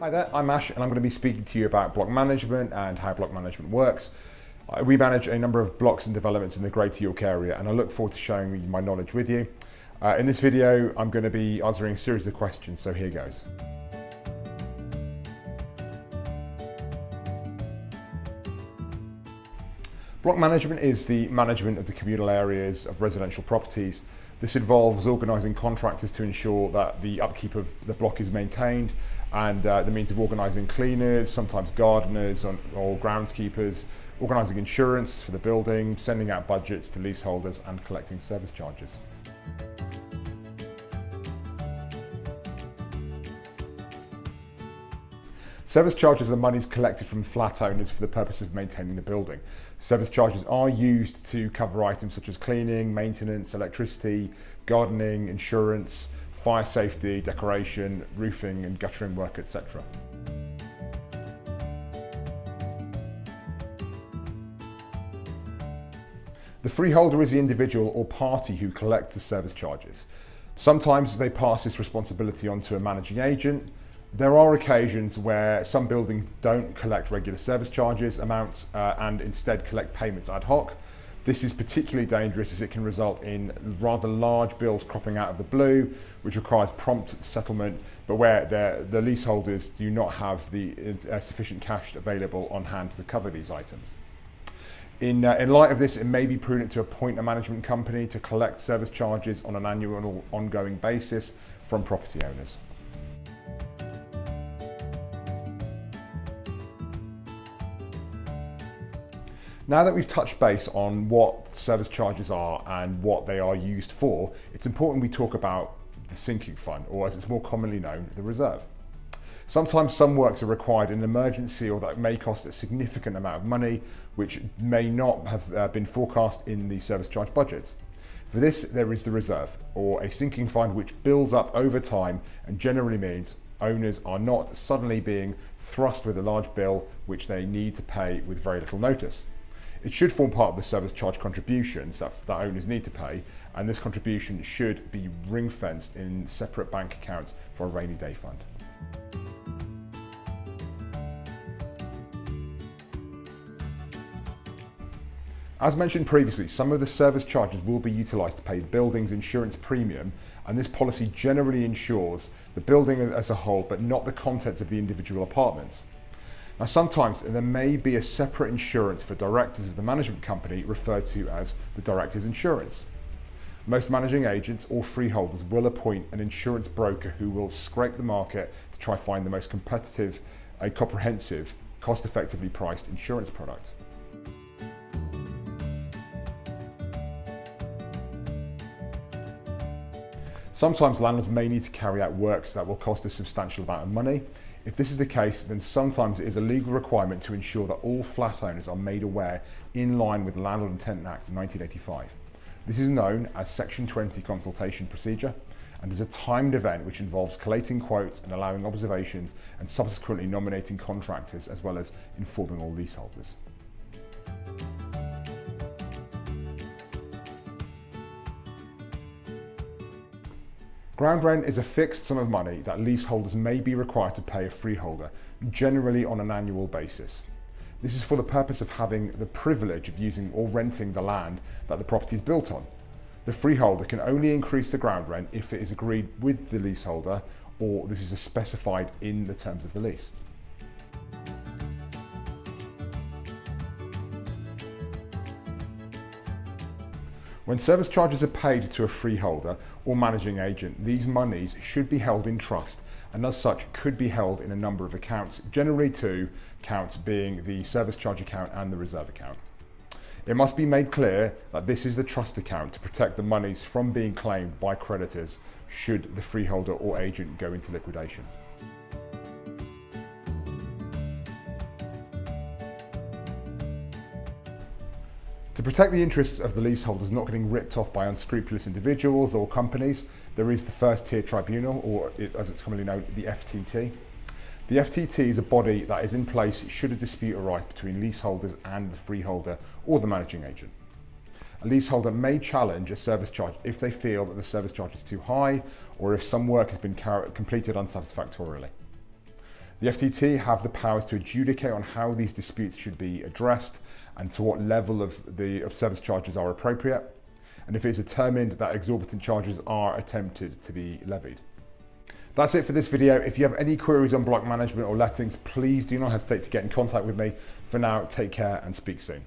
Hi there, I'm Ash and I'm going to be speaking to you about block management and how block management works. We manage a number of blocks and developments in the Greater York area and I look forward to sharing my knowledge with you. In this video, I'm going to be answering a series of questions, so here goes. Block management is the management of the communal areas of residential properties. This involves organising contractors to ensure that the upkeep of the block is maintained, and the means of organising cleaners, sometimes gardeners or groundskeepers, organising insurance for the building, sending out budgets to leaseholders and collecting service charges. Service charges are monies collected from flat owners for the purpose of maintaining the building. Service charges are used to cover items such as cleaning, maintenance, electricity, gardening, insurance, fire safety, decoration, roofing and guttering work, etc. The freeholder is the individual or party who collects the service charges. Sometimes they pass this responsibility on to a managing agent. There are occasions where some buildings don't collect regular service charges amounts and instead collect payments ad hoc. This is particularly dangerous as it can result in rather large bills cropping out of the blue, which requires prompt settlement, but where the leaseholders do not have the sufficient cash available on hand to cover these items. In light of this, it may be prudent to appoint a management company to collect service charges on an annual or ongoing basis from property owners. Now that we've touched base on what service charges are and what they are used for, it's important we talk about the sinking fund, or as it's more commonly known, the reserve. Sometimes some works are required in an emergency or that may cost a significant amount of money, which may not have been forecast in the service charge budgets. For this, there is the reserve, or a sinking fund which builds up over time and generally means owners are not suddenly being thrust with a large bill which they need to pay with very little notice. It should form part of the service charge contributions that owners need to pay, and this contribution should be ring-fenced in separate bank accounts for a rainy day fund. As mentioned previously, some of the service charges will be utilised to pay the building's insurance premium, and this policy generally insures the building as a whole, but not the contents of the individual apartments. Now, sometimes there may be a separate insurance for directors of the management company referred to as the director's insurance. Most managing agents or freeholders will appoint an insurance broker who will scrape the market to try find the most competitive, comprehensive, cost-effectively priced insurance product. Sometimes landlords may need to carry out works that will cost a substantial amount of money. If this is the case, then sometimes it is a legal requirement to ensure that all flat owners are made aware in line with the Landlord and Tenant Act of 1985. This is known as Section 20 consultation procedure and is a timed event which involves collating quotes and allowing observations and subsequently nominating contractors as well as informing all leaseholders. Ground rent is a fixed sum of money that leaseholders may be required to pay a freeholder, generally on an annual basis. This is for the purpose of having the privilege of using or renting the land that the property is built on. The freeholder can only increase the ground rent if it is agreed with the leaseholder or this is specified in the terms of the lease. When service charges are paid to a freeholder or managing agent, these monies should be held in trust and as such could be held in a number of accounts, generally two accounts being the service charge account and the reserve account. It must be made clear that this is the trust account to protect the monies from being claimed by creditors should the freeholder or agent go into liquidation. To protect the interests of the leaseholders not getting ripped off by unscrupulous individuals or companies, there is the First Tier Tribunal, or as it's commonly known, the FTT. The FTT is a body that is in place should a dispute arise between leaseholders and the freeholder or the managing agent. A leaseholder may challenge a service charge if they feel that the service charge is too high or if some work has been completed unsatisfactorily. The FTT have the powers to adjudicate on how these disputes should be addressed and to what level of service charges are appropriate, and if it is determined that exorbitant charges are attempted to be levied. That's it for this video. If you have any queries on block management or lettings, please do not hesitate to get in contact with me. For now, take care and speak soon.